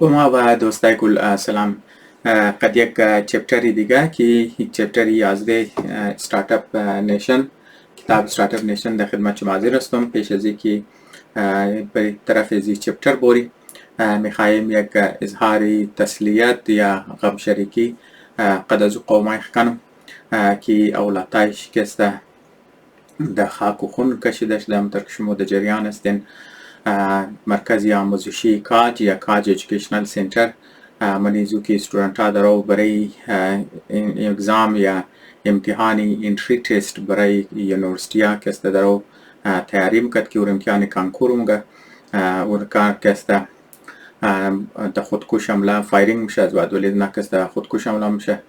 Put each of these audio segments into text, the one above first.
وما بعد دوستای کل سلام. قد یک چپتری دیگه که یک چپتری از ده ستارتاپ نیشن، کتاب ستارتاپ نیشن در خدمت شما حاضر هستم. پیش از اینکه به طرف از این چپتر بری میخوایم یک اظهار تسلیت یا غم شریکی قد از قومای کنم که اولادای شکسته در خاک و خون کشیده شده. همونطور که شما در جریان هستین مرکزی آموزشی کاج یا کاج ایژوکیشنل سنتر منیزو که استودنت ها درو برای اگزام یا امتحانی انتری تست برای یونیورسیتی ها کسته درو تیاری میکرد که امتحان کانکور مگه کار کسته در خودکش حمله فایرینگ میشه از بعد ولید نکسته خودکش حمله میشه.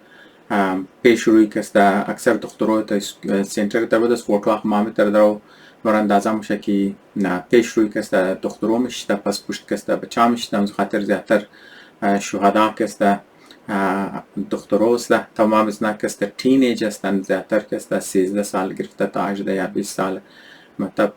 پیش روی کسته اکثر دخترها تا سنتر در بود از فوتو اخمامی تر درو بر اندازه میشه که پیش روی کسته دخترها میشته پس پشت کسته بچه ها میشته. از خاطر زیادتر شهدا کسته دخترها هسته. تمام از کسته تینیج هستن، زیادتر کسته 13 سال گرفته تا 18 یا 20 سال. مطلب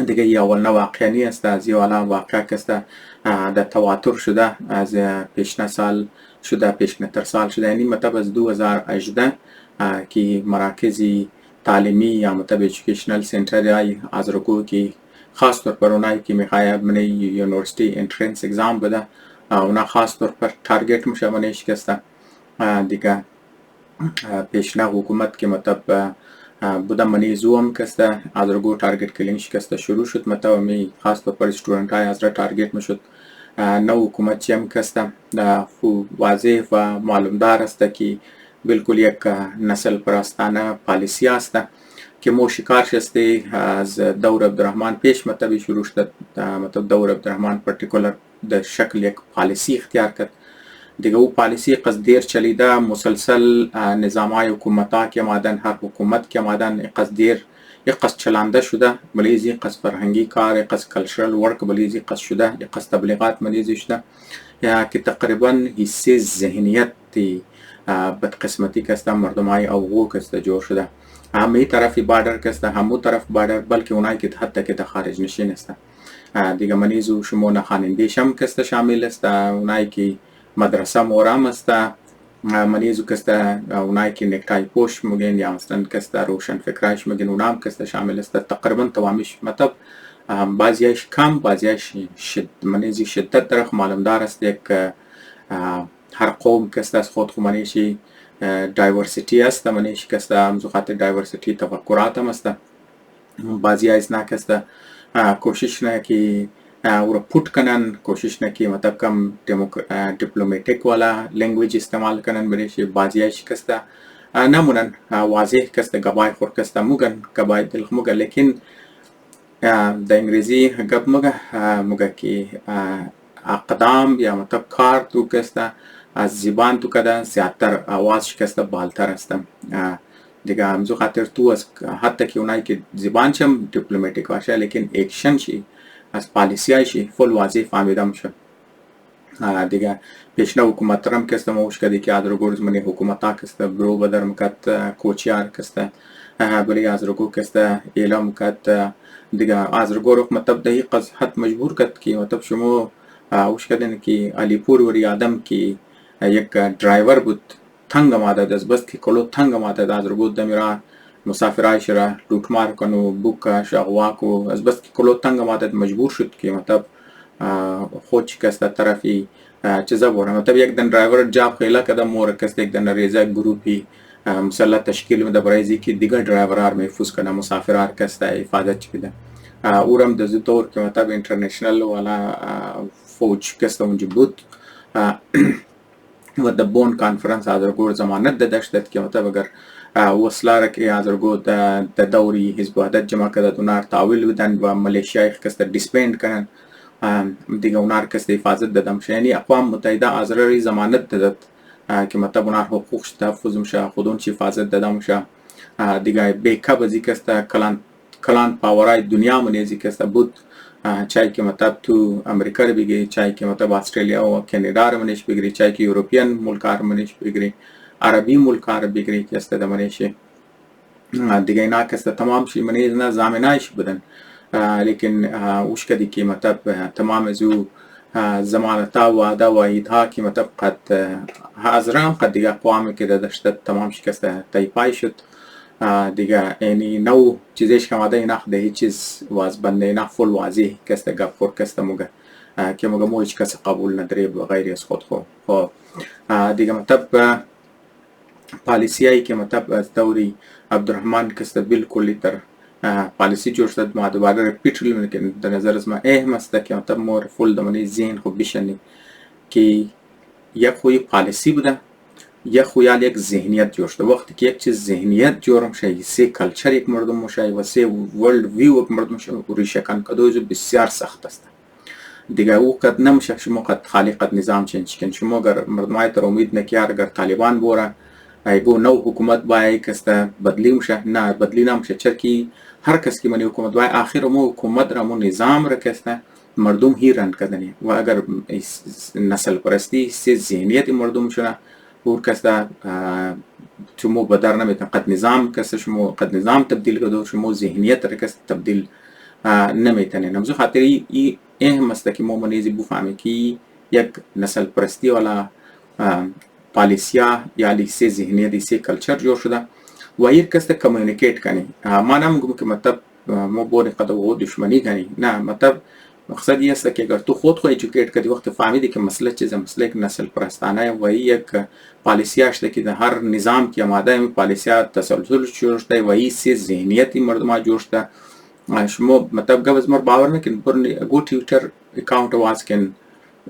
دیگه یه اول واقعی است. از یه اول واقع کسته در تواتر شده از پیشنه سال شده، پیشنه تر سال شده. یعنی مطلب از 2018 که مراکزی تعلیمی یا مطلب ایژوکیشنل سنتر های از رکو که خاص طور پر اونایی که میخواه من یونیورسیتی انترنس اگزام بده اونا خاص طور پر تارگت میشه من شکسته. دیگه پیشنه حکومت که مطلب بوده منی زوم کسته از رکو تارگت کلین شکسته شروع شد. مطلب می خاص طور پر استودنت های از را تارگت میشد. نو حکومت چیم کسته واضح و معلومدار است که بالکل یک نسل پرستانه پالیسی است که مو شکار شسته از دور عبدالرحمن پیش مطلب شروع شد. مطلب دور عبدالرحمن پرتیکولر در شکل یک پالیسی اختیار کرد. دیگه او پالیسی قصدیر چلیده مسلسل نظام های حکومت ها که مادن هر حکومت که مادن قصدیر یک قصد چلانده شده بلیزی قصد فرهنگی کار قصد کلچرل ورک بلیزی قصد شده یک قصد تبلیغات بلیزی شده یا که تقریبا حسی ذهنیت بدقسمتی کسته مردم های اوغو کسته جور شده. همه طرفی بادر کسته همو طرف بادر بلکه اونایی که حتی که تا خارج نشین است. دیگه منیزو شما نخاننده شم کسته شامل است. اونایی که مدرسه مورام است منیزو کسته. اونایی که نکتای پوش مگین یا مثلا کسته روشن فکرایش مگین اونام کسته شامل است. تقریبا توامیش مطلب بعضیش کم بعضیش منیزی شدت درخ معلومدار است. یک هر قوم کسته از خود منیشی دایورسیتی است. منیش کسته همزو خاطر دایورسیتی تفکرات هم است. بعضی از نکسته کوشش نه که او را پوت کنن، کوشش نه که مطلب کم دیپلوماتیک والا لنگویج استعمال کنن بریش. بعضی از کسته نمونن واضح کسته گبای خور کسته مگن گبای دل مگه لیکن در انگلیسی گب مگه که اقدام یا مطلب کار تو کسته از زبان تو کده زیادتر آواز شکسته بالتر است. دیگه همزو خاطر تو از حتی که اونایی که زبان چم دیپلوماتیک باشه لیکن اکشن شی از پالیسی هایشی فول واضح فهمیده میشه. دیگه پیشنه حکومت رم کسته موش کدی که از رگورز منی حکومت ها کسته برو بدر مکت کوچیار کسته بلی از رگو کسته ایلام کت. دیگه از رگو مطلب دهی قصد حد مجبور کد که مطلب شما اوش کدن که علیپور وری آدم که یک درایور بود تنگ مادد از بس که کلو تنگ مادد از رو بود دمیرا مسافرایش را لوٹمار کنو بوک شاغواکو از بس که کلو تنگ مادد مجبور شد که مطلب خود کسته طرفی چیزا بوره. مطلب یک دن درایور جاب خیلا کده مور کسته یک دن ریزه گروپی مسلح تشکیل میده برایزی که دیگر درایورار محفوظ کنه مسافرار کسته حفاظت چیده. اورم دزو طور که مطلب انترنشنل والا فوج کسته اونجا بود و در بون کانفرنس از رگور زمانت داده شد که مطلب اگر وصله که از رگور در دوری حزب وحدت جمع کده اونار تاویل بدن و ملیشیای کسته دیسپیند کنن دیگه اونار کسته حفاظت داده میشه. یعنی اقوام متحده از روی زمانت داده که مطلب اونار حقوقش تحفظ میشه خودون چی حفاظت داده میشه. دیگه بیکا بزی کسته کلان پاورای دنیا منیزی کسته بود چای که مطلب تو امریکا رو بگیری، چای که مطلب استرالیا و کانادا رو منش بگیری، چای که یوروپیان ملک رو منش بگیری، عربی ملک رو بگیری که است منشه. دیگه اینا که است تمام شی منیز نه زمینایش بدن لیکن اوش کدی که مطلب تمام زو زمانتها وعده واحدها که مطلب قد حاضرم قد دیگه اقوامی که داشته تمام شکست تایپای شد دیگه یعنی نو چیزش که آمده اینخ ده هیچ چیز واز بنده اینخ فول واضح کسته گپ خور کسته موگه که موگه مو هیچ کس قبول نداره بغیر از خود خو دیگه مطلب پالیسی هایی که مطلب از دوری عبدالرحمن کسته بالکلی تر پالیسی جور شد ما دوباره ریپیت کنیم که در نظر از ما اهم است که مطلب مور فول دمانی ذهن خوب بشنی که یک خوی پالیسی بوده یک خویال یک ذهنیت جور شده وقتی که یک چیز ذهنیت جور میشه سه کلچر یک مردم میشه و سه ورلد ویو یک مردم میشه ریشه کن کدوز بسیار سخت است دیگه او قد نمیشه شما قد خالق نظام چنج کن شما اگر مردمای تر امید نکیار اگر طالبان بوره ایگو نو حکومت باید کسته بدلی میشه نه بدلی نمیشه چرکی هر کس که منی حکومت باید آخر مو حکومت را مو نظام را کسته مردم هی رند کردنی و اگر نسل پرستی سی ذهنیت مردم شونه اور کسته شما بدر نمیتن قد نظام کسته شما قد نظام تبدیل کدو شما ذهنیت را کسته تبدیل نمیتنه نمزو خاطر ای اهم است که ما منیزی بفهمی که یک نسل پرستی والا پالیسیا یا لیسه ذهنیت لیسه کلچر جور شده و یک کس کمیونیکیت کنی ما نمیگم که مطلب ما بوری قدو دشمنی کنی نه مطلب مقصد این است که اگر تو خود ایژوکیت کردی وقت فهمیدی که مسئله چیزه مسئله نسل پرستانه و یک پالیسی است که در هر نظام که آماده می پالیسیا تسلسل جور شده و این سی ذهنیت مردم جور شده شما مطلب گوز مر باور نکن برنی گو تویتر اکاونت واز کن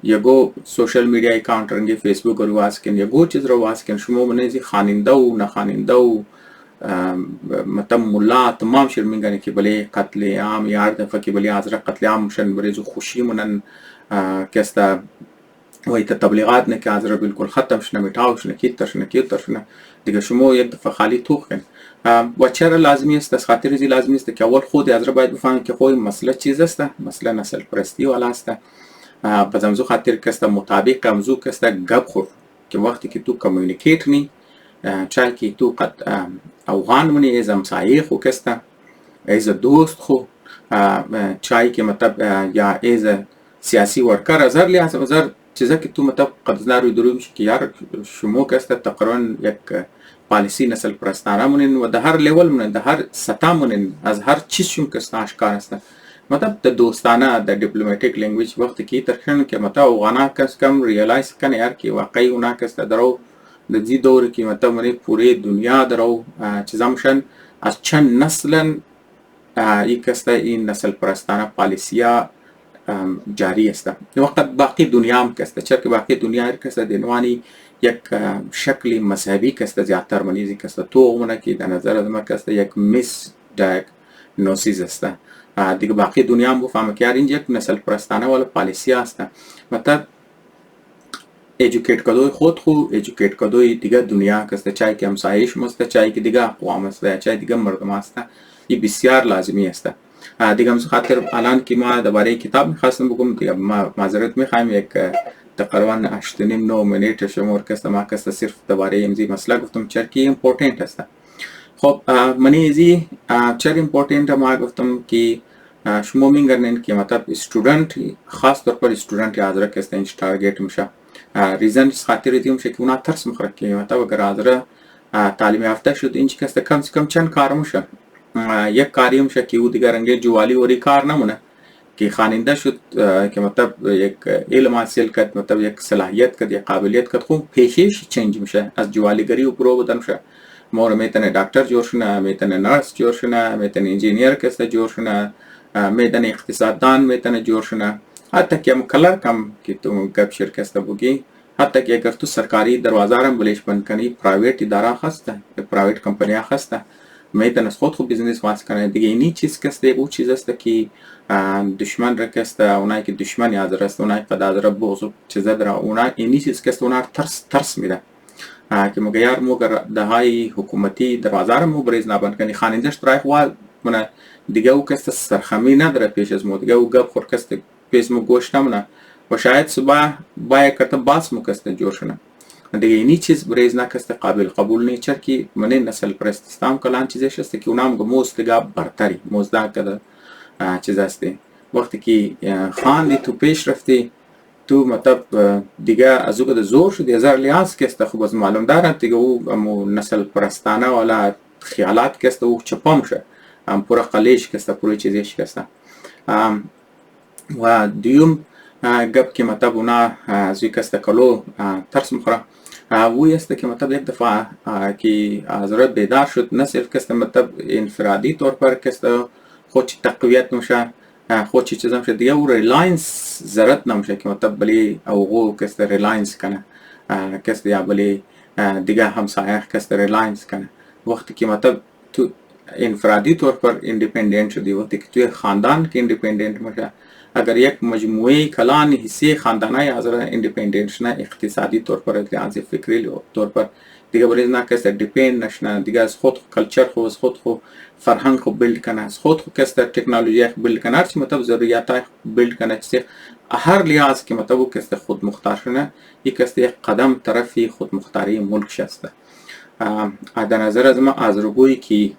یا گو سوشل میڈیا اکاؤنٹ رنگی فیسبوک رو واز کن یا گو چیز رو واز کن شما منیزی خاننده و نخاننده و مطلب ملا تمام شرمنگانی که بله قتل عام یا هر دفعه که بله حضرت قتل عام شن بریزو خوشی منن کستا وی تبلیغات نه که حضرت بالکل ختم شنه میتاو شنه کیتر شنه دیگه شما یک دفعه خالی توخ کن و چرا لازمی است از خاطر زی لازمی است که اول خود حضرت باید بفهمید که خود مسئله چیز است مسئله نسل پرستی والا است پس امزو خاطر کستا مطابق امزو کستا گپ خور که وقتی که تو کمیونیکیت نی چای که تو قد اوغان منی ایز امسایه خو کستا ایز دوست خو چای که مطلب یا ایز سیاسی ورکر ازر لیاز ازر چیزا که تو مطلب قدزنا روی درو میشه که یار شما کستا تقریبا یک پالیسی نسل پرستانه منین و ده هر لیول منین ده هر سطح منین از هر چیز شم کستا آشکار است مطلب د دوستانه د ډیپلوماټیک لنګویج وخت کې ترخن کې مطلب اوغانا کس کم ریلایز کنه یار کې واقعي اونا کس درو د دې دور کې مطلب منی پوری دنیا درو چیزامشن از چند نسلا یک است این نسل پرستانه پالیسیا جاری است وقت باقی دنیا هم کسته چرا باقی دنیا هر کس دینوانی یک شکل مذهبی کسته زیادتر منیزی کسته تو اونه که در نظر از ما کسته یک میس دیاگنوسیس است دیگه باقی دنیا هم بفهمه که اینجا یک نسل پرستانه والا پالیسی است مطلب ایژوکیت کدوی خود خو ایژوکیت کدوی دیگه دنیا کسته چای که همسایش مست چای که دیگه اقوام است چای دیگه مردم است این بسیار لازمی است دیگه هم خاطر الان که ما درباره کتاب می‌خواستم بگم دیگه معذرت می‌خوایم یک تقریبا 8.5 منیت شما کسته ما کسته صرف درباره امزی مسئله گفتم چرا که امپورتنت است خب منی ازی چرا امپورتنت ما گفتم که شما میگردن که مطلب استودنت خاص طور پر استودنت حاضر کسته اینج تارگت میشه ریزن خاطر دیدیم که اونا ترس میخوره که مطلب اگر حاضر تعلیم یافته شد اینج کسته کم سے کم چند کار میشه یک کاری میشه که او دیگر رنگ جوالی وری کار نمونه که خواننده شد که مطلب یک علم حاصل کرد مطلب یک صلاحیت کرد یک قابلیت کرد خب پیشش چنج میشه از جوالیگری و پرو بدن میشه مور میتونه دکتر جور شونه میتونه نرس جور شونه میتونه انجینیر کسته جور شونه میتونه اقتصاددان میتونه جور شونه حتی که کلرک هم که تو گپ شرکت بگی حتی که اگر تو سرکاری دروازه هم بلیش بند کنی پرایویت اداره خسته پرایویت کمپنی خسته میتونه خود خود بیزنس واس کنه دیگه اینی چیز کسته او چیز است که دشمن را کسته اونایی که دشمنی حاضر است اونایی که حاضر بغض چیز داره اونا اینی چیز کسته اونا ترس میده که مگر دهای حکومتی دروازه رو بریز نبند کنی خانندش ترایخ و من دیگه او کست سرخمی نداره پیش از ما دیگه او گپ خور کست پیش ما گوش نمونه و شاید صبح باید کرده باس مو کست جور شنه دیگه اینی چیز بریز نکست قابل قبول نیست چرا که من نسل پرستستان کلان چیزش است که اونام موز دیگه برتری موز دا کده چیز است وقتی که خان دی تو پیش رفتی تو مطلب دیگه از او زور شد یه ذر لیاز که است خب از معلوم دارد دیگه او امو نسل پرستانه والا خیالات که است او چپا میشه پورا قلیش که است پورا چیزیش که است و دیوم گپ که مطلب اونا از یک است کلو ترس مخوره وی است که مطلب یک دفعه که از راه بیدار شد نه صرف که است مطلب انفرادی طور پر که است خود تقویت میشه خود چی چیزام شد دیگه او ریلاینس ضرورت نمیشه که مطلب بلی اوغو که است ریلاینس کنه که است یا بلی دیگه همسایه که است ریلاینس کنه وقتی که مطلب تو انفرادی طور پر ایندیپندنت شدی وقتی که توی خاندان که ایندیپندنت میشه اگر یک مجموعه کلان حصے خاندانای از راه ایندیپندنت شنه اقتصادی طور پر از فکری طور پر دیگه بلی نه که است دیپند نشنه دیگه از خود کلچر خو از خود خو فرهنگ خو بیلد کنه از خود خو که است تکنولوژی بیلد کنه هر چی مطلب ضروریات بیلد کنه چیز هر لحاظ که مطلب که است خود مختار شنه یک است یک قدم طرفی خود مختاری ملک شسته در نظر از ما از رگویی که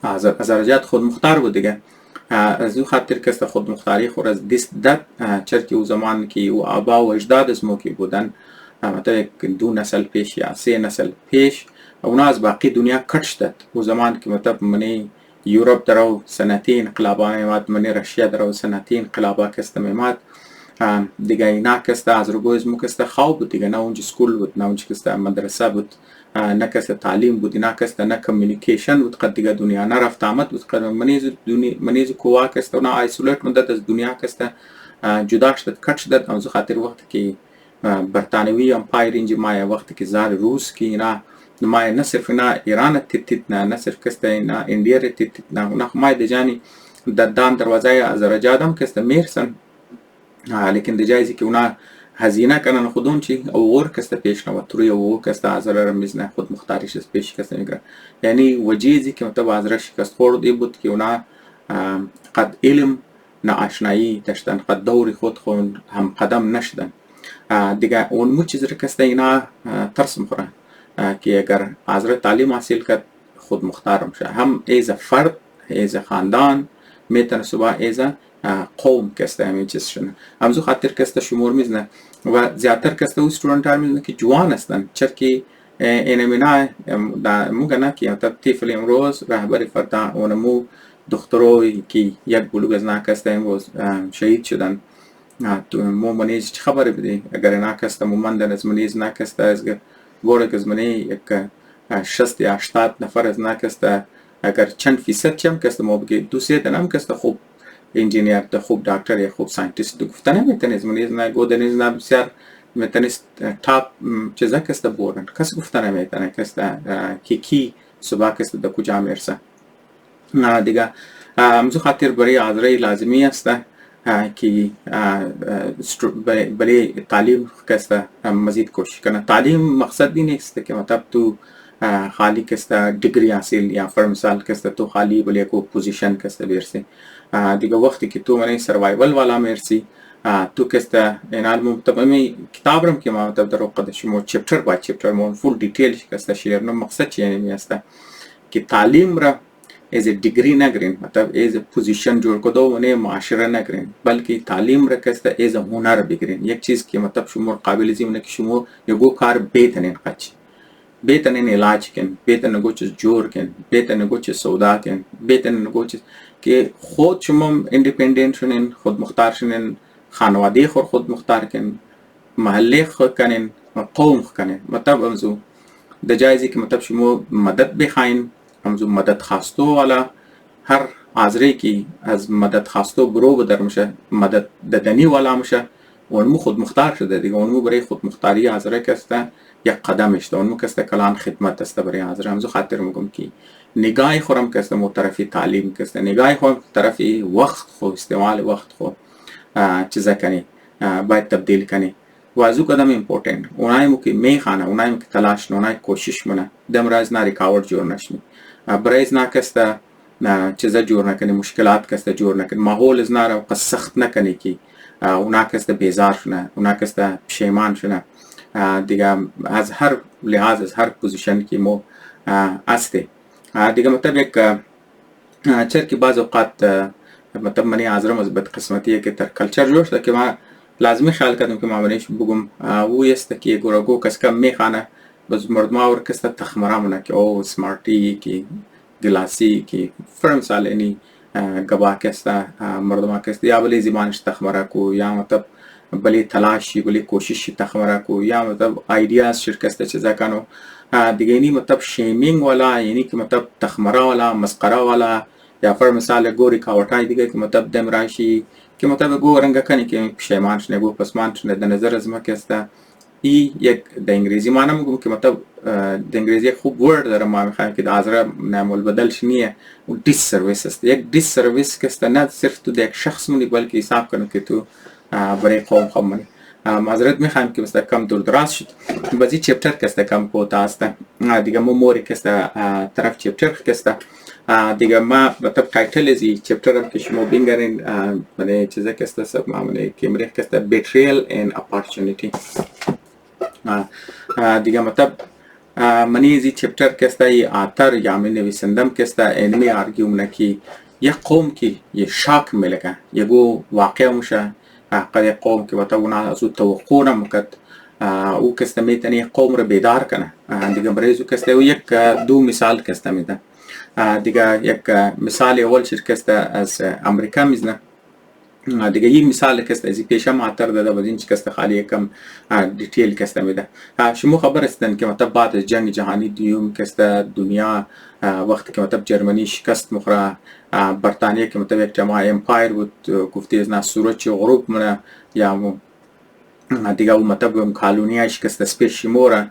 آذربایجان خود مختار بود دیگه از او خاطر که است خود مختاری خور از دست داد چرا که او زمان که او آبا و اجداد از ما که بودن مطلب دو نسل پیش یا سه نسل پیش اونا از باقی دنیا کٹ شدند او زمان که مطلب منی یوروپ درو صنعتی انقلابا میمد منی رشیا درو صنعتی انقلابا کست میمد دیگه اینا کست از رگویز مو کست خواب بود دیگه نه اونج سکول بود نه اونج کست مدرسه بود نه کست تعلیم بود نه کست نه کمیونیکیشن بود قد دیگه دنیا نه رفت آمد بود قد منیز کووا کست اونا آیسولیت مدت از دنیا کست جدا شد کٹ شد از خاطر وقت که برطانوی امپایر اینج مایا وقتی که زار روس که اینا مایا نه صرف اینا ایران تیت نه صرف کست اینا اندیا تیت نه اونا مایا دجانی ددان دروازه آذربایجان کست میرسن لیکن دجایزی که اونا هزینه کنن خودون چی اور کست پیش نو توی او کست آذر رمیزنه خود مختاریش پیش کست میگره یعنی وجیزی که مطلب آذر شکست خورد بود که اونا قد علم ناآشنایی داشتن قد دور خود هم قدم نشدن دیگه اون مو چیز رو کست اینا ترس مخورن که اگر آذر تعلیم حاصل کرد خود مختار میشه هم ایز فرد ایز خاندان میتونسته با ایز قوم کسته همین چیز شنه همزو خاطر کسته شمور میزنه و زیادتر کسته او ستودنت ها میزنه که جوان هستن چرا که اینمینا موگه نه که طفل امروز رهبر فردا اونمو دختروی که یک بلوغ از ناکسته امروز شهید شدن مو منیز چه خبری بدی اگر ناکسته مومندن از منیز ناکسته از گورک از منی یک 60 یا 80 نفر از ناکسته اگر چند فیصد چم کسته مو بگی دوسیه دنم کسته خوب انجینیر ده خوب دکتر یا خوب ساینتیست گفتن میتونید منیز نه گودنیز نه بسیار میتونید تاپ چیزا کسته بورن کس گفتن میتونه کسته کی صبح کسته ده کجا میرسه دیگه همزو خاطر برای آذری لازمی است که برای تعلیم کسته مزید کوشش کنه تعلیم مقصد این نیست که مطلب تو خالی کسته دیگری حاصل یا فرمسال کسته تو خالی بلی کو پوزیشن کسته بیرسی دیگه وقتی که تو منی سروایول والا میرسی تو کسته اینال مطمئنی کتاب رم که ما مطلب در وقت شما چپتر با چپتر مون فول دیتیل کسته شیر نو مقصد چیه نمیسته که تعلیم را از دیگری نگرین مطلب از پوزیشن جور کدو ونه معاشره نگرین بلکه تعلیم را کسته از هنر بگیرین یک چیز که مطلب شما قابل زیونه که شما یگو کار بیتنین قچ بیتنین علاج کن بیتن نگو چیز جور کن بیتن نگو چیز سودا کن بیتن نگو چیز که خود شما ایندیپندنت شنین خود مختار شنین خانواده خود مختار کن محله خود کنین قوم کنین مطلب همزو د جایزی که مطلب شما مدد بخواین همزو مدد خواستو والا هر آذری که از مدد خواستو برو بدر میشه مدد ددنی والا میشه اونمو خود مختار شده دیگه اونمو برای خود مختاری آذری کسته یک قدمش ده اونمو کسته کلان خدمت است برای آذری همزو خاطر میگم که نگاه خورم کسته مو طرفی تعلیم کسته نگاه خورم طرفی وقت خو استعمال وقت خو چیزا کنی باید تبدیل کنی و از او کدام امپورتنت اونایمو که میخانه اونایمو که تلاش نه اونای کوشش منه دم راز نه ریکاورد جور نشنی برایز نه کسته چیزا جور نکنی مشکلات کسته جور نکنی ماحول از نه رو سخت نکنی که اونا کسته بیزار شنه اونا کسته پشیمان شنه دیگه از هر لحاظ از هر پوزیشن که مو استه دیگه مطلب یک چرا که بعض اوقات مطلب منی آذرم از بدقسمتیه که تر کلچر جوش ده که ما لازمی خیال کردم که معاملش بگم او است که گورگو کس که میخانه بس مردم آور کس تخمره منه که او سمارتی که گلاسی که فرم سال اینی گبا کس مردم کس یا بلی زبانش تخمره کو یا مطلب بلی تلاشی بلی کوششی تخمره کو یا مطلب آیدیاز شرکت چیزا کنو دیگه اینی مطلب شیمینگ والا یعنی که مطلب تخمره والا مسخره والا یا فر مثال گوری کاوتای دیگه که مطلب دم راشی که مطلب گو رنگ کنی که پشیمانش نگو پسمانش نه در نظر از ما که است ای یک در انگلیسی معنی میگم که مطلب در انگلیسی خوب ورد داره ما میخوایم که در نعمل بدلش نیه و دیس سرویس است یک دیس سرویس که است نه صرف تو یک شخص منی بلکه حساب کنی که تو برای قوم خود منی معذرت میخوایم که مثلا کم دور دراز شد بازی چپتر که است کم کوتا است دیگه موری که است طرف چپتر که است دیگه ما مطلب تایتل ازی چپتر هم که شما بینگرین من چیزا که است سب معمولی که مریخ که است betrayal and opportunity دیگه مطلب منی ازی چپتر که است ای آتر یا من نویسندم که است اینمی آرگیو منه که یک قوم که یه شاک ملگه یگو واقع مشه قد قوم که مطلب اونا ازو توقع نمکد او که است میتونی قوم رو بیدار کنه دیگه برای که است یک دو مثال که است میده دیگه یک مثال اول شرکت از امریکا میزنه دیگه یک مثال که است از پیش معطر داده بودین که است خالی کم دیتیل که است میده شما خبر هستن که مطلب بعد از جنگ جهانی دوم که است دنیا وقتی که مطلب جرمنی شکست مخوره برتانیه که مطلب یک جماعه امپایر بود گفته از نه سورج غروب منه یا دیگه او مطلب کالونیاش که است سپیس شموره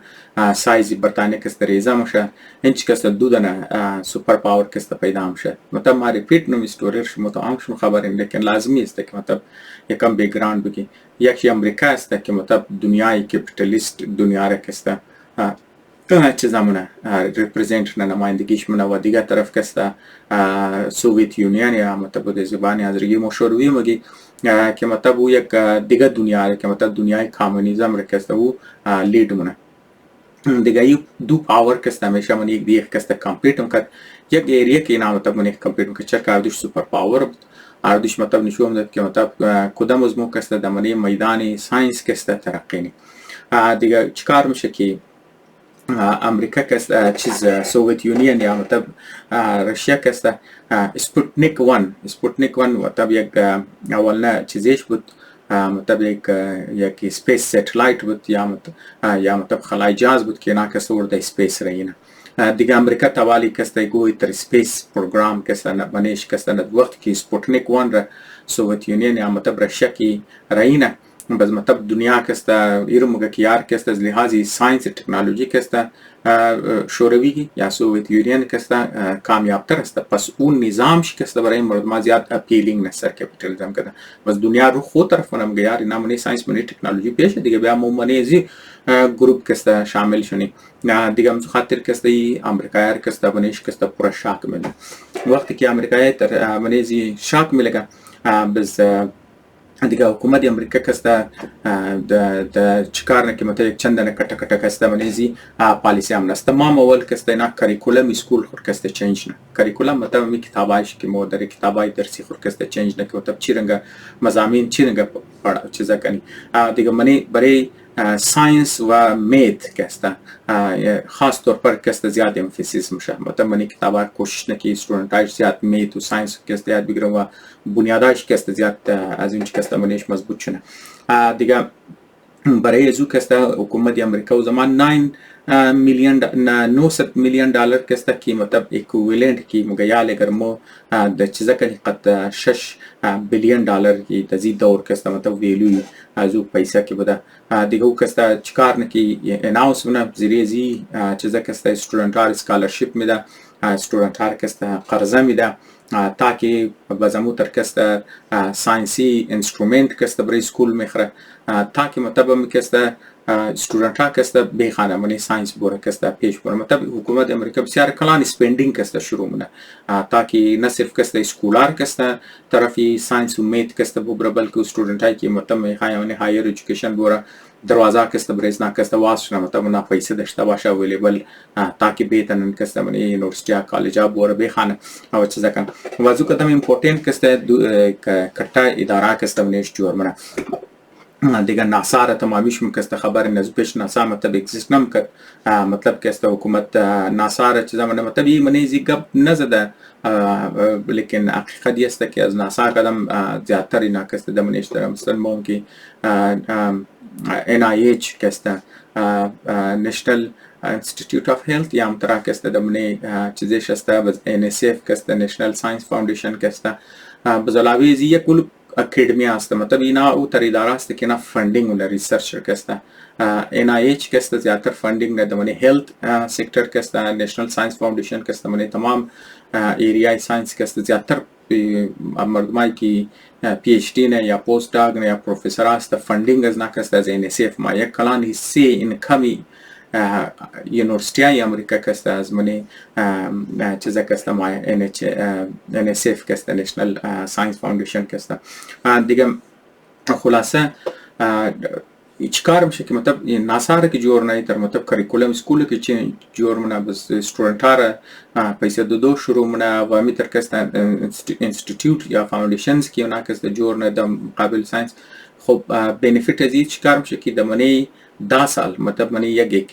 سایزی برتانیه که است ریزه میشه اینچ که است دو دانه سوپر پاور که است پیدا میشه مطلب ما ریپیت نمی استوری شما تو هم شما خبرین لیکن لازمی است که مطلب یکم بیکگراند بگی یکی امریکا است که مطلب دنیای کپیتالیست دنیا را که است چیزا منه ریپرزنت نمایندگیش منه و دیگه طرف که است سوویت یونین یا مطلب در زبانی از رژیم شوروی مگی که مطلب او یک دیگه دنیا که مطلب دنیای کامونیسم را که است او لید منه دیگه ای دو پاور که است همیشه من یک دیگه که است کامپیت میکرد یک ایریا که اینا مطلب من یک کامپیت میکرد چرا که اردوش سوپر پاور بود اردوش مطلب نشون داد که مطلب کدام از مو که است در میدان ساینس که است ترقی نی دیگه چیکار میشه که امریکا که است چیز سوویت یونین یا مطلب روسیه که است سپوتنیک 1 مطلب یک اولنا چیزیش بود مطلب یک سپیس ساتلایت بود یا مطلب خلای جهاز بود که اینا که است ورده سپیس رینه دیگه امریکا توالی که است گوی تر سپیس پروگرام که است بنیش که است وقت که سپوتنیک 1 را سوویت یونین یا مطلب روسیه کی رینه بس مطلب دنیا که است ایرو مگه که یار که است از لحاظی ساینس تکنولوژی که است شوروی یا سوویت یونین که است کامیاب تر است پس اون نظامش که است برای مردم زیاد اپیلینگ نسر کپیتالیسم کرده بس دنیا رو خود طرف منم یار اینا منی ساینس منی تکنولوژی پیش دیگه بیا منی زی گروپ که است شامل شونی دیگه هم خاطر که است امریکایی که است بنیش که است پورا شاک میله وقتی که امریکایی تر منی زی شاک میله بس دیگه حکومت امریکا که است د چیکار نه که مت یک چندانه کټه که است منیزی پالیسی هم نست تمام اول که است نه کریکولم اسکول خور که است چینج نه کریکولم مطلب می کتابایش که مو در کتابای درسی خور که است چینج نه که مطلب چیرنګ مضامین چیرنګ پڑھا چیزا کنی دیگه منی برای ساینس و میت که است خاص طور پر که است زیاد امفیسیس میشه مطلب منی کتابا کوشش نکی استودنتاش زیاد میت و ساینس که است یاد بگیرن و بنیاداش که است زیاد از این که است منیش مضبوط شونه دیگه برای ازو که است حکومت امریکا و زمان 9 میلیون دلار که است کی مطلب اکویولنت کی مگیال اگر مو د چیزا کنی قد 6 بیلیون دلار کی د زی دور که است مطلب ویلو ازو پیسه کی بده دیگه که است چیکار نکی اناونسمنت زیریزی چیزا که است استودنتار اسکالرشپ میده استودنتار که است قرضه میده تاکي بزمو تر کسته ساينسي انسترومنت کسته برای سکول میخره تاکي مطلب کسته استودنت ها کسته بیخانه منی ساينس بوره کسته پیش بوره مطلب حکومت امریکا بسیار کلان سپندینگ کسته شروع منه تاکي نه صرف کسته اسکولار کسته طرفی ساينس و میت کسته بوره بلکه استودنت های که مطلب میخوای هایر ایژوکیشن بوره دروازه کسته برزنا کسته واسه مطلب نه پیسه داشته باشه اویلیبل تاکي بیتن کسته منی یونیورسيټي کالج بوره بیخانه او چیزا کن وازو کدام امپورټنت کسته کټه اداره کسته منیش جوړ منه دیگه ناسا را تمامیش کسته خبر نزدیکش ناسا مطلب اگزیست نم کرد مطلب کسته حکومت ناسا را چیزا من مطلب این منی زیگب نزده لیکن حقیقت است که از ناسا قدم زیادتر اینا کسته دمنیش دارم مثلا ممکن NIH کسته نشنل انستیتیوت آف هیلث یا مترا کسته دمنی چیزش است و NSF کسته نشنل ساینس فاوندیشن کسته بزلاوی زی کل اکیڈمی است مطلب اینا او تر اداره است که اینا فندینگ و ریسرچ کسته NIH کسته زیادتر فندینگ نده منی هیلث سیکٹر کسته نشنل ساینس فاوندیشن کسته منی تمام ایریای ساینس کسته زیادتر مردمایی که PhD نه یا پوست داگ نه یا پروفسور است فندینگ از نکسته از NSF ما یک کلان حصه این کمی یونیورسیتی امریکا کسته از منی چیزا کسته ما NSF کسته نشنل ساینس فاوندیشن کسته دیگه خلاصه چیکار میشه که مطلب ناسا را که جور نه در مطلب کریکولم اسکول که چی جور منه بس استودنت ها پیسه دو شروع منه و میتر کسته انستیتیوت یا فاوندیشنز که اونا کسته جور نه در مقابل ساینس خب بینفیت از این چیکار میشه که دمنی 10 سال مطلب منی یک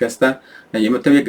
کسته یه مطلب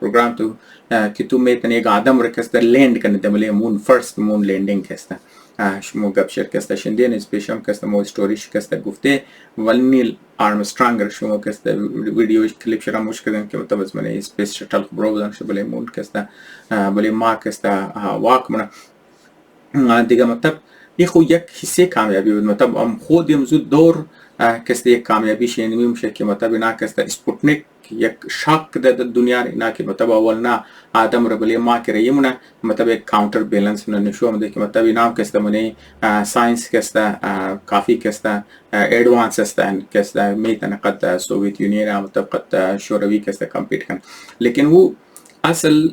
پروگرام تو که تو میتونی یک آدم رو کسته لند کنه دملی مون فرست مون لندینگ کسته شما گپشر کسته شندین اسپیشم کسته مو استوریش کسته گفته ولی نیل آرمسترانگ شما کسته ویدیو کلیپ شرم موش کردن که مطلب از منی سپیس شتل خبرو بدن شو بلی مون کسته بلی ما کسته واک منه دیگه مطلب این خو یک حصه کامیابی بود مطلب هم خود زود دور کسته یک کامیابی شنیدیم میشه که مطلب اینا کسته اسپوتنیک یک شاک د دنیا اینا که مطلب اول نه آدم رو بلی ما کرده یمونه مطلب یک کاونتر بیلنس نه نشون میده که مطلب اینا کسته منی ساینس کسته کافی کسته ادوانس است کسته میتونه قد سوویت یونین مطلب قد شوروی کسته کمپیت کن لیکن او اصل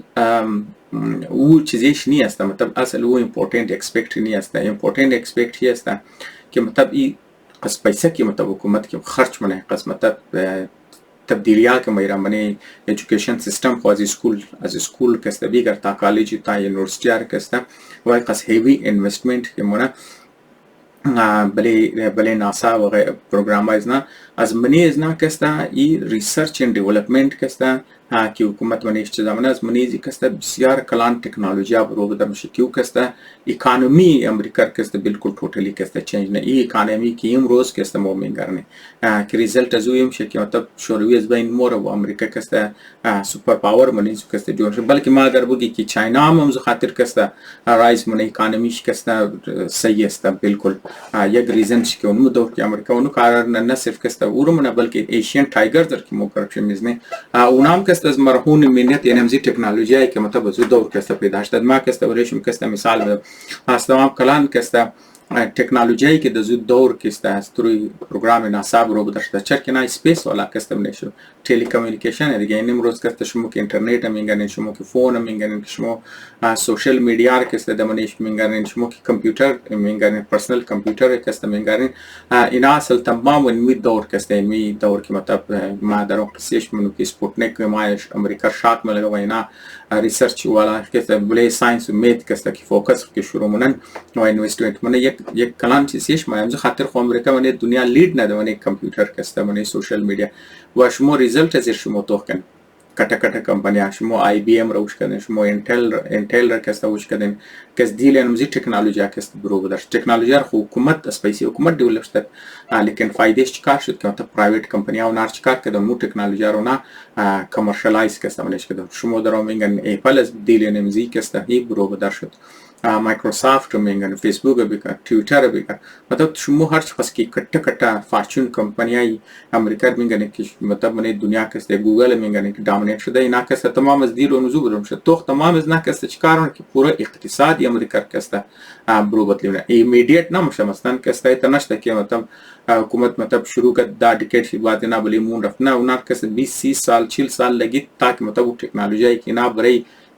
او چیزیش نیست مطلب اصل او امپورتنت اکسپکت نیست امپورتنت اکسپکت هست که مطلب این قصد پیسه که مطلب حکومت که خرچ منه قصد مطلب تبدیلیات که میرم منی ایژوکیشن سیستم خو از اسکول کسته بیگر تا کالج تا یونیورسیتی کسته وای قصد هیوی اینوستمنت که منه بله ناسا و پروگرام از منی از نه کسته ای ریسرچ اند دیولپمنت کسته که حکومت منیش چه زمانه از منیزی کسته بسیار کلان تکنولوژی برو بدم میشه که کسته اکانومی امریکا کسته بالکل توتالی کسته چنج نه ای اکانومی که امروز کسته مومن کرنه که ریزلت از اویم شه که مطلب شوروی از بین مور و امریکا کسته سوپر پاور منیز کسته جوش بلکه ما اگر بگی که چاینا هم خاطر کسته رایز من اکانومیش کسته صحیح است بالکل یک ریزن که اون دور که امریکا اونو کار نه صرف کسته اورمونه بلکه ایشین تایگر در که مو کرکش میزنه اونام کسته از مرهون مینیت یعنی همزی تکنولوژی که مطلب از دور کسته پیدا شد ما کسته ولیشم کسته مثال است تمام کلان کسته تکنولوژی که د دور کسته است توی پروگرام ناسا برو بدرشته چرک نه اسپیس والا کسته نشو تلی کمیونیکیشن دیگه این امروز کسته شما که اینترنت میگن شما که فون میگن شما سوشل میدیا کسته دمنیش میگن شما که کامپیوتر میگن پرسنل کامپیوتر کسته میگن اینا اصل تمام این دور کسته این دور که مطلب ما در قصیش منو که سپوتنیک مایش امریکا شات ملګه وینا ریسرچ والا کسته بلی ساينس و میت کسته که فوکس که شروع منن نو اینوستمنت من یک کلان چیزیش ما امروز خاطر خو امریکا من دنیا لید نه ده کامپیوتر کسته من سوشل میدیا و شما ریزلت از شما توکن کټه کمپنیا شما آی بی ام روش کردن شما انتل را کسته وش کردن کس دیل انمزی تکنولوژی کسته برو بدرش تکنولوژی خو حکومت اسپیسی حکومت دیولپ شد لیکن فایدهش چیکار شد که مطلب پرایوت کمپنیا و نار چیکار کردن مو تکنولوژی رو نه کامرشالایز کسته منش کردن شما درو میگن اپل از دیل انمزی کسته هی برو بدر شد مایکروسافت میگن فیسبوک بیکار توییتر بیکار مطلب شما هر چیز که کټه فارچون کمپنیای امریکا میگن که مطلب من دنیا کسته گوگل میگن که دامینیت شده اینا کسته تمام از دیرو نزو برم شد تو تمام از نه کسته چیکارن که پورا اقتصادی امریکا کسته برو بدلیونه ایمیډیټ نمشه مثلا کسته ته نشته که مطلب حکومت مطلب شروع کرد دا ډیکیډ شي بعد نه بلی مون رفت نه اونر کسته 20 سال 40 سال لګی تاکي مطلب ټکنالوژي کې نه بري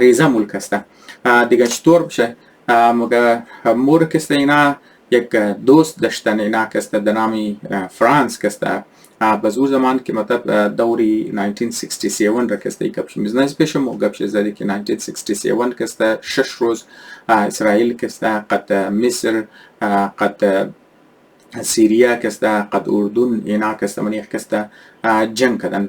ریزه ملک است دیگه چطور بشه مگر مور که است اینا یک دوست داشتن اینا که است در نامی فرانس که است بزور زمان که مطلب دوری 1967 را که است گپش میزنه پیشم و گپش زدی که 1967 که است 6 روز اسرائیل که است قد مصر قد سيريا كستا قد أردن إنا كستا منيح كستا جنگ کدن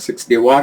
6 day war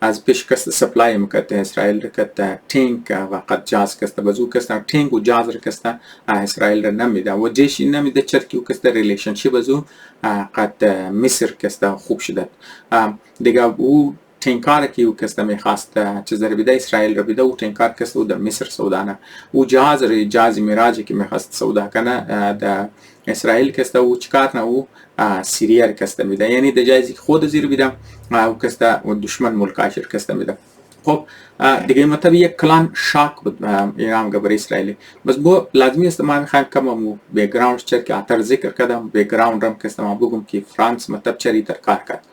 از پیش کسته سپلای مکته اسرائیل رکته تینک و قد جاز کسته بزو کسته تینک و جاز رکسته اسرائیل را نمیده و جیش نمیده چرکی او کسته ریلیشنشیپ بزو قد مصر کسته خوب شده دیگه او تینکار کی او کسته میخواست چه ضربیده اسرائیل را بیده او تینکار کسته او در مصر سودانه او جهاز میراجی که میخواست سودا کنه در اسرائیل کسته او چکار نه او سیریا کسته میده یعنی در جایزی خود زیر بیده او کسته و دشمن ملکاشر کسته میده خب دیگه مطلب یک کلان شاک بود ایران گبر اسرائیلی بس بو لازمی است ما میخوایم کم مو بیکگراوند چر که اتر ذکر کردم بیکگراوند رم کسته ما بگم که فرانس مطلب چری تر کار کرد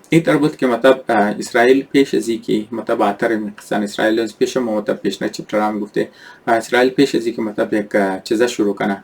این تربط که مطلب اسرائیل پیش ازی که مطلب آتر قصان اسرائیل از پیش ما مطلب پیش نه چپتر هم گفته اسرائیل پیش ازی که مطلب یک چیزا شروع کنه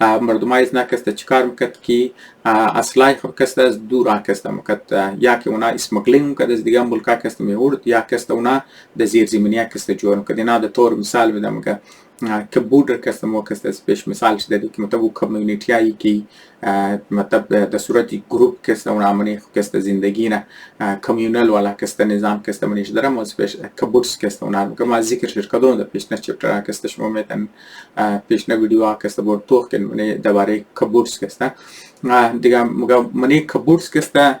مردمای از نکسته چکار میکرد که اصلای خب کسته از دور کسته میکرد یا که اونا اسمگلینگ میکرد از دیگه ملکا کسته میورد یا کسته اونا در زیر زمینی کسته جور میکرد اینا در طور مثال میدم که کبودر کسته مو کسته پیش مثال شده که مطلب او کمیونیتی هایی که مطلب در صورت گروپ کسته اونا منی کسته زندگی نه کمیونل والا کسته نظام کسته منیش دارم از پیش کبودس کسته اونا که ما ذکر شرکتون در پیش نه چپتر کسته شما میتن پیش نه ویدیو کسته بر توخ کن منی درباره کبودس کسته دیگه منی کبودس کسته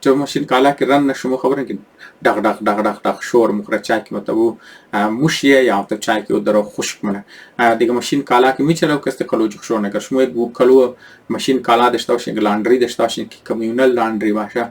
چون ماشین کالا که رن نشما خبرن که دغ دغ دغ دغ دغ شور مخرج چای که مثلا موشیه یا مثلا چای که درو خشک منه دیگه ماشین کالا که میچره کسته کلو شور نکر شما یک کلو ماشین کالا داشته باشین لاندری داشته باشین که کمیونال لاندری باشه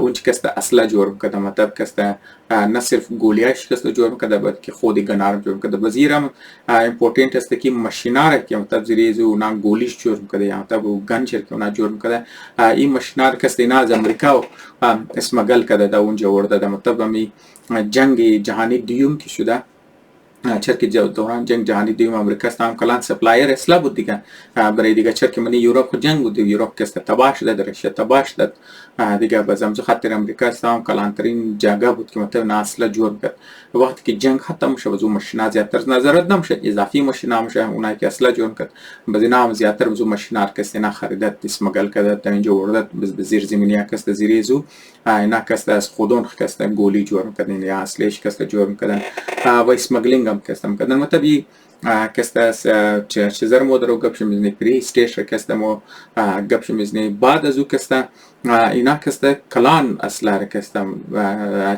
اون چی کسته اصلا جرم کده مطلب کسته نه صرف گولیاش کسته جرم کده بلکه خود گنارم جرم کده وزیرم امپورتنت است که ماشیناره که مطلب زیریزو اونا گولیش جرم کده یا مطلب گنچر که اونا جرم کده این ماشینار کسته اینا از امریکا و اسمگل کده دا اونجا ورده ده مطلب می جنگ جهانی دیوم که شده چرک دوران جنگ جهانی دوم امریکا استام کلان سپلایر اسلا بود دیگه برای دیگه چرک منی یوروپ جنگ بود یوروپ که تباش داد رشته تباش داد دیگه بازم خاطر امریکا استام کلان ترین جگه بود که متو ناسلا جور کرد وقتی که جنگ ختم شد وزو ماشینا زیاتر نظرت نمیشه اضافی ماشینا میشه اونایی که اصلا جور کرد بزینا زیاتر وزو ماشینا کسینا خریدت اسمگل کرد تا اینجا وردت زیر زمینی کست زیریزو اینا کست از خودون کست گولی جور کردن یا اصلیش کست جور کردن و اسمگلینگ هم کستم کردن متبی کست از چیزر مودرو گپش میزنی پری استیش کستم و گپش میزنی بعد از او کست اینا کست کلان اصلا کستم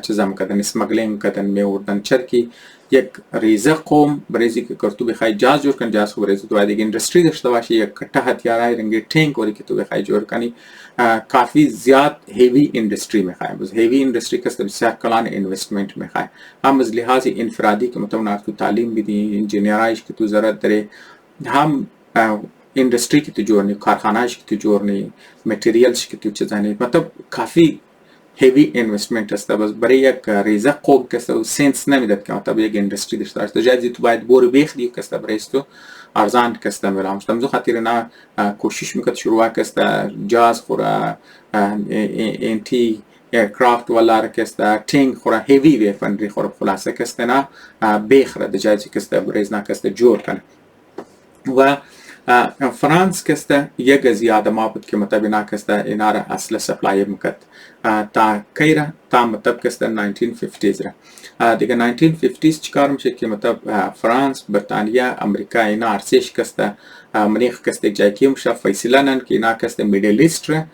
چیزم کردن اسمگلینگ کردن میوردن چرکی یک ریزه قوم بریزی که کرتو بخوای جاز جور کن جاز خوب ریزی تو باید یک اندستری داشته باشی یک کٹه هتیارای رنگی ٹینک وری که تو بخوای جور کنی کافی زیاد هیوی اندستری میخوای بس هیوی اندستری کست بسیار کلان اینوستمنت میخوای هم از لحاظ انفرادی که متون تو تعلیم بدی انجینیرایش که تو ضرورت داره هم اندستری که تو جورنی کارخانه‌اش که تو جورنی متریالش که تو چیزانی مطلب کافی هیوی اینوستمنت است بس برای یک ریزه قوم کست سنس نمیداد که مطلب یک اندستری داشته باشه جایی تو باید بور بخری کست برای تو ارزان کست میلام شدم خاطر نه کوشش میکرد شروع کست جاز خورا انتی ایرکرافت ولا کست تینگ خورا هیوی ویپنری خورا خلاصه کست نه بخره د جایی کست بریز نه کست جور کنه و فرانس کسته یک زیاده ما بود که مطابق کسته اینا را اصل سپلای میکرد تا کیره تا مطابق کسته 1950s را دیگه 1950s چیکار میشه که مطابق فرانس بریتانیا امریکا اینا ارسیش کسته منیخ کسته جای که میشه فیصله نن که اینا کسته میدل ایست را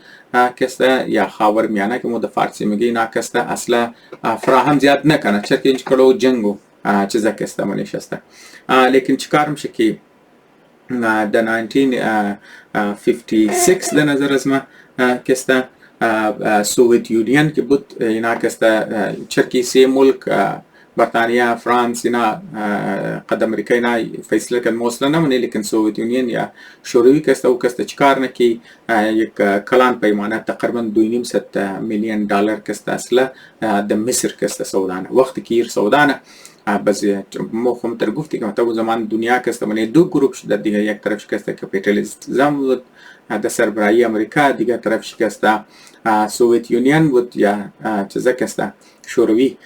کسته یا خاور میانه که مو د فارسی میگه اینا کسته اصلا فراهم زیاد نکنه چرا که اینج کلو جنگو چیزا کسته منیش است لیکن چیکار میشه که د 1956 در نظر از ما کسته سوویت یونین که بود اینا کسته چرکی سی ملک بریتانیا فرانس اینا قد امریکا اینا فیصله کن موصله نمونه لیکن سوویت یونین یا شوروی کسته او کسته چکار نکی یک کلان پیمانه تقریبا 2.5 میلیون دلار کسته اصلا د مصر کسته سودانه وقتی که ایر سودانه بس مو خم تر گفتی که مطلب زمان دنیا کسته منی دو گروپ شده دیگه یک طرف شکسته کپیتالیزم بود د سربراهی امریکا دیگه طرف شکسته سوویت یونین بود یا چیزا کسته شوروی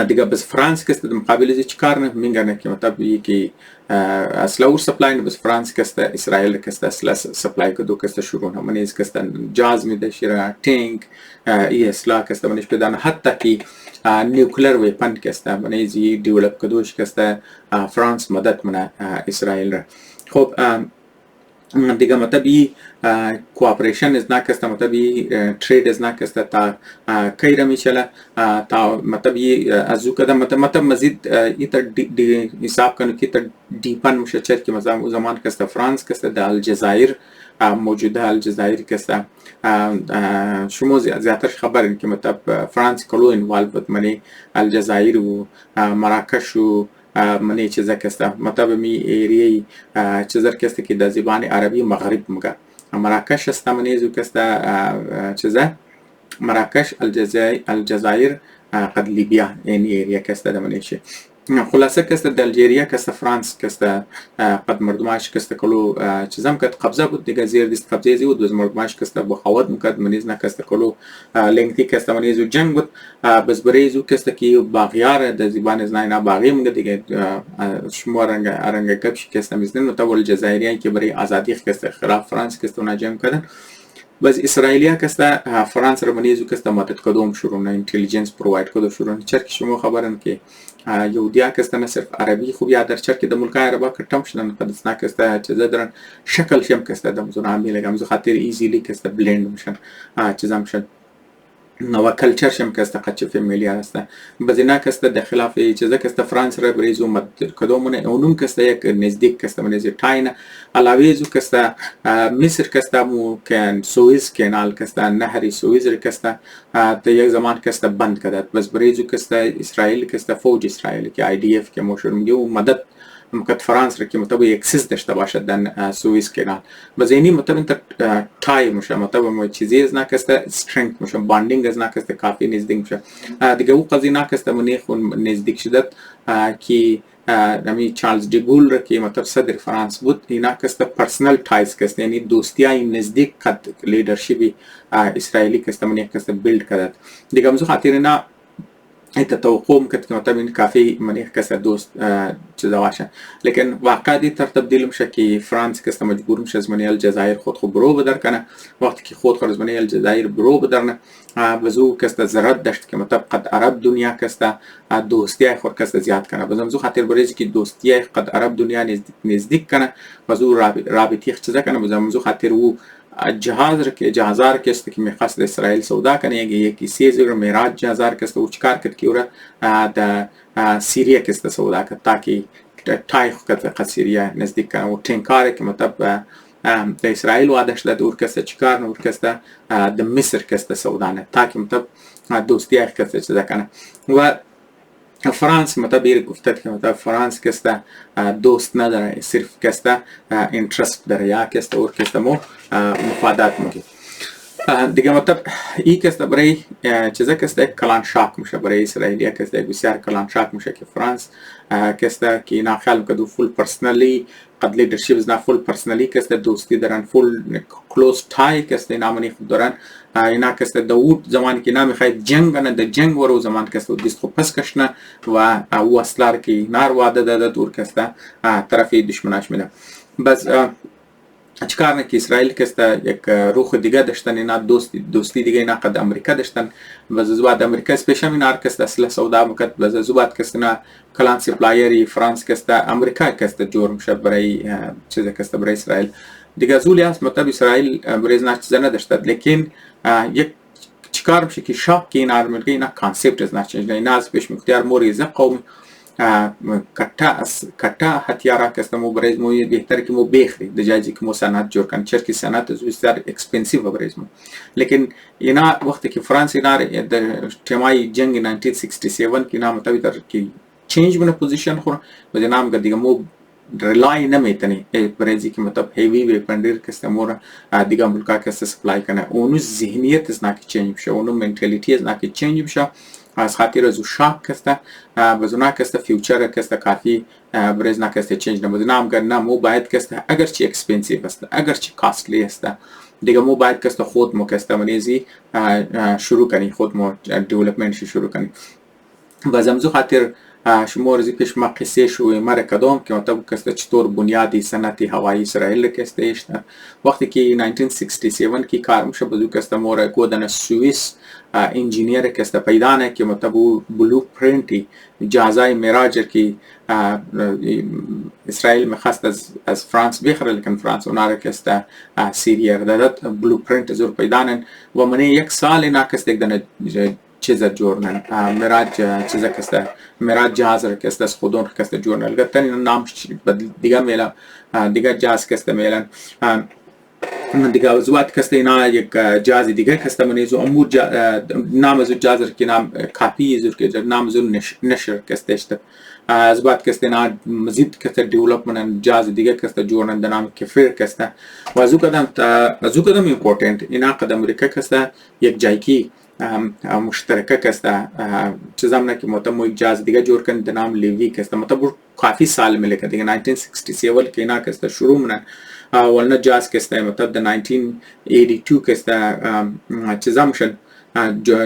دیگه بس فرانس کسته د مقابل چی کار نه میگن که مطلب یکی اصلا اور سپلای بس فرانس کسته اسرائیل کسته اصلا سپلای کدو کسته شروع نه منی کسته جاز میده شیرا تینک ای اصلا کسته منیش بدن حتی کی نیوکلر ویپن کسته منی زی دیولپ کدوش کسته فرانس مدد منه اسرائیل را خب دیگه مطلب کوآپریشن از نکسته مطلب ترید از نکسته تا کیره میشله تا مطلب از او کدام مطلب مزید ایتر حساب کنو که ایتر دیپن میشه چه که مثلا زمان کسته فرانس کسته در الجزایر موجوده الجزایر کسته شما زیادترش خبرین که مطلب فرانس کلو انوالو بود منی الجزایر و مراکش و منی چیزا کسته مطلب می ایریه چیزر کسته که در زبان عربی مغرب مگه مراکش است منی زو کسته چیزا مراکش الجزایر قد لیبیا این ایریه کسته در منیشه خلاصه کسته در الجیریا کسته فرانس کسته قد مردماش کسته کلو چیزام کد قبضه بود دیگه زیر دیست قبضه زی بود و مردماش کسته بخواد مکد منیز نه کسته کلو لنگتی کسته منیزو جنگ بود بس بریزو کسته که باغیار در زبان از نه باغی مگه دیگه شما رنگ گپش کسته میزنن و تا الجزایریان که برای آزادی کسته خلاف فرانس کسته اونا جنگ کردن بس اسرائیلیا کسته فرانس رو منیزو کسته مدد کدوم شروع نه اینتلیجنس پروواید کدو شروع چرا که شما خبرن که یهودیا کسته نه صرف عربی خوب یاد در چرا که د ملکای عربا کټم شدن قدس نه کسته چیزا درن شکل شم کسته د مزون عامل گم زو خاطر ایزیلی کسته بلند میشن چیزام شد و کلچر شم که است قچه فامیلی است بزینا که است داخل فی چیزا که است فرانس را بریزو مد کدومونه اونم که است یک نزدیک که است منیز تاین علاوه زو که است مصر که است مو کن سوئیس کانال که است نهر سوئیس که است تا یک زمان که است بند کردند بس بریزو که است اسرائیل که است فوج اسرائیل که IDF که مشهور میگه و مدد ممكن فرانسا که مطابق اکسس داشته باشد در سوئیس کانال بزینی مطابق تای میشه مطابق مو چیزی از نکسته استرنگت میشه باندینگ از نکسته کافی نزدیک میشه دیگه او قضیه نکسته منی خون نزدیک شدت که نمی چارلز دیگول را که مطابق صدر فرانس بود اینا کسته پرسنل تایز کسته یعنی دوستیای نزدیک قد لیدرشپی اسرائیلی کسته منی کسته بیلد کرد دیگه مزو خاطر نه انت توقع ممكن تعتبر كافي منيح كسر دوست چیزا باشه لیکن واقع دی تر تبدیل میشه که فرانس کسته مجبور میشه از منی الجزایر خود برو بدر کنه وقتی که خود از منی الجزایر برو بدرنه بزو کسته ضرورت داشت که مطلب قد عرب دنیا کسته دوستی خود کسته زیاد کنه بزو خاطر بریزی که دوستی قد عرب دنیا نزدیک کنه بزو رابطی چیزا کنه بزو خاطر او جهاز که جهازار که است که میخواست اسرائیل سودا کنه یکی سیزر میراج جهازار که است او چکار کرد که اورا د سیریه که است سودا کرد تاکي تایخ که سیریه نزدیک کنه و تنکاره که مطلب د اسرائیل واده شد دور که است چکار نور که است د مصر که است سودا نه تاکي مطلب دوستی اخ که است کنه و فرانس مطابق گفته که مطابق فرانس کسته دوست نداره صرف کسته اینترست داره یا کسته اور کسته مو مفادات میگه دیگه مطلب این کسته برای چیزا کسته کلان شاک میشه برای اسرائیلیا کسته بسیار کلان شاک میشه که فرانس کسته که اینا خیال کدو فول پرسنلی قد لیدرشپ از فول پرسنلی کسته دوستی دارن فول کلوز تای کسته اینا منی خود دارن اینا کسته داود زمانی که اینا میخواید جنگ کنه در جنگ ورو زمان کسته دیست خو پس کشنه و او اصلار که نار واده داده دور کسته طرفی دشمناش میده بس چکار نه که اسرائیل کسته یک روح دیگه داشتن اینا دوستی دیگه اینا قد امریکا داشتن بس زباد امریکا سپیشل اینا کسته اصلا سودا مکت بس زباد کسته نه کلان سپلایری فرانس کسته امریکا کسته جور میشه برای چیز کسته برای اسرائیل دیگه زولی هست مطلب اسرائیل برای نه چیزا نداشته لیکن یک چیکار میشه که شاک که اینا میگه اینا کانسپت از نه چیز اینا از پیش مختار موریزه قوم کتا هتیارا کسته مو برای مو بهتره که مو بخری د جایزی که مو صنعت جوړ کن چر که صنعت از بسیار اکسپنسیو برای مو لیکن اینا وقتی که فرانس اینا د تمای جنگ 1967 که نام مطابق که چینج بنا پوزیشن خور و نام که دیگه مو ریلای نمیتونی برای که مطلب هیوی ویپندر کسته مورا دیگه ملکا کسته سپلای کنه اونو ذهنیت از ناکی چینج بشه اونو منتالیتی از ناکی چینج بشه از خاطر از شاک کسته بزنا کسته فیوچر کسته کافی برای نه کسته چینج نموده نام گر نه مو باید کسته اگر چی اکسپنسیو است اگر چی کاستلی است دیگه مو باید کسته خود مو کسته منیزی شروع کنی خود مو دیولپمنت شروع کنی بازمزو خاطر شما رزی پیش ما قصه شوی مره کدام که مطلب کسته چطور بنیادی صنعتی هوایی اسرائیل کسته اشتر وقتی که 1967 کی کار میشه بزو کسته مور کودن سوئیس انجینیر کسته پیدا نه که مطلب بلو پرینتی جهازای میراج کی اسرائیل میخواست از فرانس بخره لیکن فرانس اونها کسته سیریه دادت بلو پرینت زور پیدا نه و من یک سال اینا کسته دنه چیزا جورنال میراج چیزا کسته میراج جهاز را کسته از خودون کسته جورنال گفتن این نام دیگه میلن دیگه جهاز کسته میلن دیگه زوات کسته اینا یک جهاز دیگه کسته منیزو امور نام از جهاز را که نام کاپی زور که نام از نشر کسته اشته زوات کسته اینا مزید کسته دیولپمنت جهاز دیگه کسته جورنال در نام کفیر کسته و ازو کدام ایمپورتنت اینا قد امریکا کسته یک جای کی مشترکه کسته چیزا نه که مطلب یک جهاز دیگه جور کن در نام لیوی کسته مطلب کافی سال مله که دیگه 1967 که اینا کسته شروع منن ولنه جهاز کسته مطلب در 1982 کسته چیزا مشن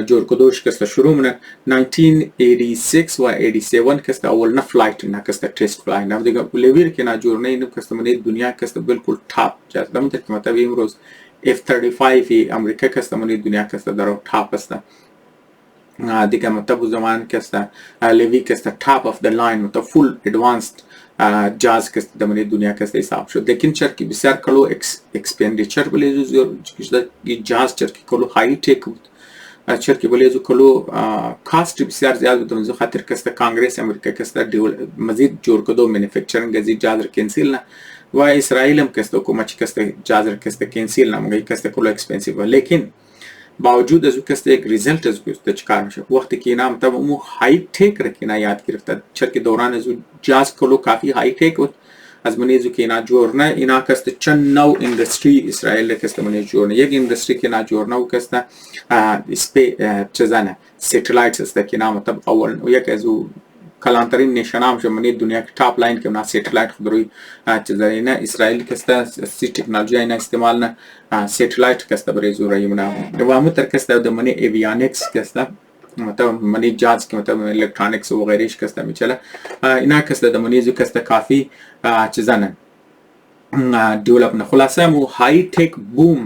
جور کدوش کسته شروع منن 1986 و 87 کسته اولنه فلایت نه کسته تست فلای نه دیگه لیوی که نه جور نه اینو کسته منه دنیا کسته بالکل تاپ جهاز دم که مطلب امروز F-35 امریکا کسته منی دنیا کسته در تاپ است دیگه مطلب زمان کسته لیوی کسته تاپ اف د لاین مطلب فول ادوانسد جهاز کسته منی دنیا کسته حساب شد لیکن چرکی بسیار کلو اکسپندیچر بلی زور جهاز چرکی کلو های تک بود چرکی بلیزو کلو کاست بسیار زیاد بودم زو خاطر کسته کانگریس امریکا کسته مزید جور کدو مانیفکچرینگ ازی جازر کنسیل نه و اسرائیل هم کسته حکومت کسته جازر کسته کنسیل نه مگه کسته کلو اکسپنسیو لیکن باوجود از او کسته یک ریزلت از کسته چکار میشه وقتی که اینا مطلب مو های تک رکینا یاد گرفته چرکی دوران از جاز کلو کافی های تک بود از منیزو که اینا جورنه اینا کسته چند نو اندستری اسرائیل کسته منیز جورنه یک اندستری که اینا جورنه و کسته چزانه سیتلایتس است که اینا مطلب اول و یک از او کلانترین نشانام شمنی دنیا کی ټاپ لاین کې نه سیټلایټ خبروي چې زینه اسرائیل کسته سی ټکنالوژي نه استعمال نه سیټلایټ کسته بري زوري نه دوامه تر کسته د منی ایویانکس کسته مطلب منی جاز کې مطلب الکترونکس و غیره کسته میچله اینا کسته د منی زو کسته کافی چې زنه ډیولپ نه خلاصه مو های ټیک بوم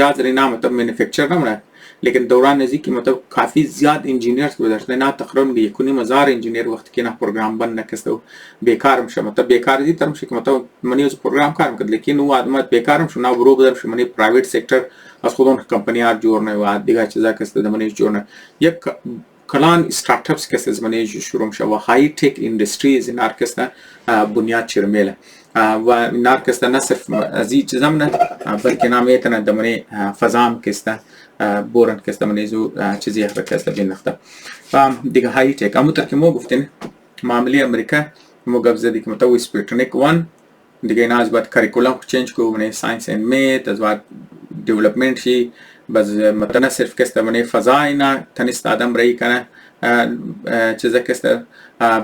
جاز رینا مطلب مینوفیکچر نه لیکن دوران نزدیکی مطلب کافی زیاد انجینیرز گذاشته نه تقریبا 1.5 انجینیر وقت که نه پروگرام بند نکسته بیکار میشه مطلب بیکار دی ترم که مطلب منی از پروگرام کار میکرد لیکن او آدمات بیکارم شو نه برو بدم شو منی پرایوت سکتر از خودون کمپانی ها جور نه و دیگه چیزا کسته منی جور نه یک کلان استارت اپس کسته از منی شروع میشه و های تک اندستریز این ارکسته بنیاد چرمیله و نارکسته نه صرف از این چیزام نه بلکه نامیتونه دمنی فضام کسته بورن کسته منیزو چیزی اخر کسته بینخته دیگه های تک اما تر که ما گفتین معاملی امریکا ما گفت زدی که متوی سپیرتونیک 1 دیگه اینا از باید کاریکولم چینج کو منی ساینس اند میت از باید دیولپمنت شی باز متنا صرف کسته منی فضا اینا تنیست آدم رای کنه چیزا کسته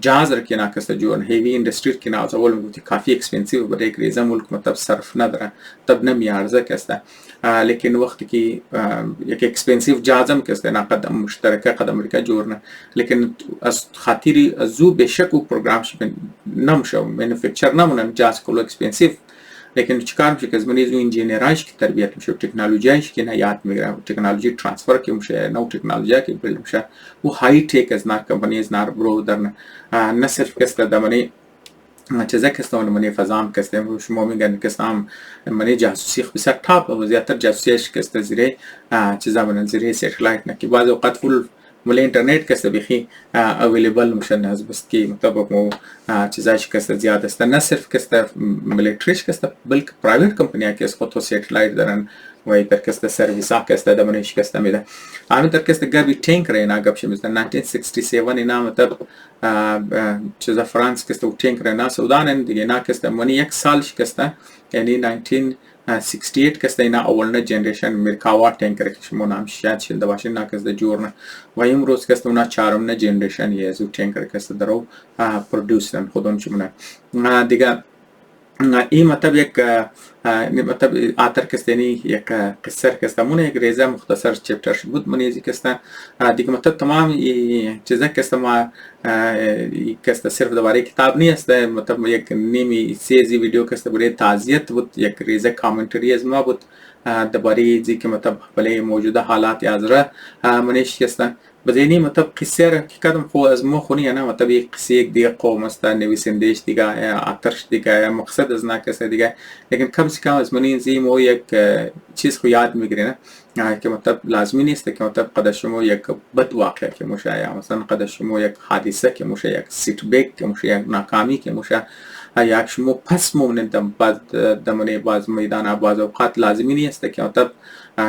جهاز رکی نا کسته جوان هیوی اندستری که نا از اول میگفتی کافی اکسپنسیو برای یک ریزه ملک مطلب صرف نداره تب نمیارزه کسته لیکن وقتی که یک اکسپنسیو جهازم کسته نا قدم مشترکه قدم امریکا جورنه لیکن از خاطری ازو بشک و پروگرام شی نمشه مانیفکچر نمونن جهاز کلو اکسپنسیو لیکن چیکار میشه که از منیزو انجینیراش که تربیت میشه و ټکنالوژیش که نه یاد میگیره و ټکنالوژی ترانسفر که میشه نو ټکنالوژی که بیلد میشه و های تک از نار کمپانی از نار برو درن نه صرف کسته دمنی چیزا کسته اون منی فضام کسته شما میگن کسته هم منی جاسوسی بسیار تاپ و زیادتر جاسوسیش کسته زیره چیزا منن زیره سیتلایت نه که بعض اوقات فول مال اینترنت کسته بخی اویلیبل میشن از بس کی مطابق مو چیزاش کسته زیاد است نه صرف کسته ملیتریش کسته بلکه پرایوت کمپنیا که خود تو سیتلایت دارن و در کسته سرویس ها کسته دمنش کسته میده همین در کسته گابی تانک رینا گپ شمیز 1967 اینا مطلب چیزا فرانس کسته و تانک رینا سودان دیگه نه کسته منی یک سال کسته یعنی 1968 کسته اینا اولنه جنریشن مرکاوا تانکر که شما نام شاید شده باشین نا کسته جورنه و امروز کسته اونا چهارمنه جنریشن یه زو تانکر کسته درو پرودوسن خودون چمونه دیگه این مطلب یک مطلب آتر کستنی یک قصر کسته مونه یک ریزه مختصر چپتر بود منیزی کسته دیگه مطلب تمام چیزا کسته ما کسته صرف دوباره کتاب نیست مطلب یک نیمی سیزی ویدیو کسته بوده تعزیت بود یک ریزه کامنتری از ما بود دوباره زی که مطلب بله موجوده حالات یازره منیش کسته بزینی مطلب قصه را که کدام خو از ما خونی نه مطلب یک قصه یک دیگه قوم است نویسندهش دیگه آترش دیگه مقصد از نکسه دیگه لیکن کم سے کم از منی زی مو یک چیز خو یاد میگیره نه که مطلب لازمی نیست که مطلب قد شما یک بد واقعه که موشه یا مثلا قد شما یک حادثه که موشه یک سیت بک که موشه یک ناکامی که موشه یک شما پس مونند دمونه باز میدان باز اوقات لازمی نیست که مطلب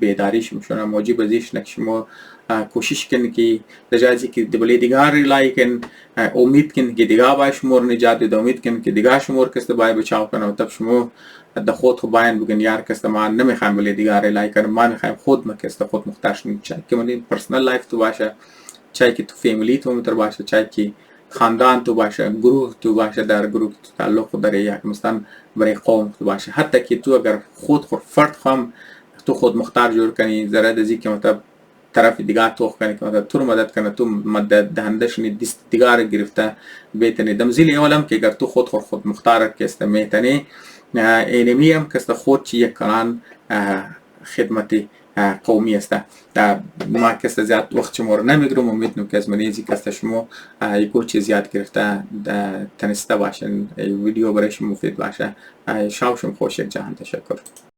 بیداری شما موجب ازیش نک شما کوشش کن که دجازی که دبلی دیگر ریلای کن امید کن که دیگر باید شما نجات دید امید کن که دیگر شما کست باید بچاو کنه مطلب شما د خود خو باین بگن یار کست ما نمیخوایم بلی دیگر ریلای کنه ما میخوایم خود ما کست خود مختار شنید چای که من پرسنل لایف تو باشه چای که تو فیملی تو متر باشه چای که خاندان تو باشه گروه تو باشه در گروه تو تعلق داره یک مثلا برای قوم تو باشه حتی که تو اگر خود فرد خام تو خود مختار جور کنی ذره دزی که مطلب طرف دیگر تو کنی که مطلب تو رو مدد کنه تو مدد دهنده شنی دست دیگر گرفته بیتنی دمزیل اولم که اگر تو خود مختار کست میتنی اینمی هم کست خود چی یک کلان خدمتی قومی است. ما کس زیاد وقت شما رو نمیگیرم، امید نمی که از منیزی که شما یکو چیز یاد گرفته تنسته باشین، ویدیو برای شما مفید باشه. شاوشم خوش، یک جهان تشکر.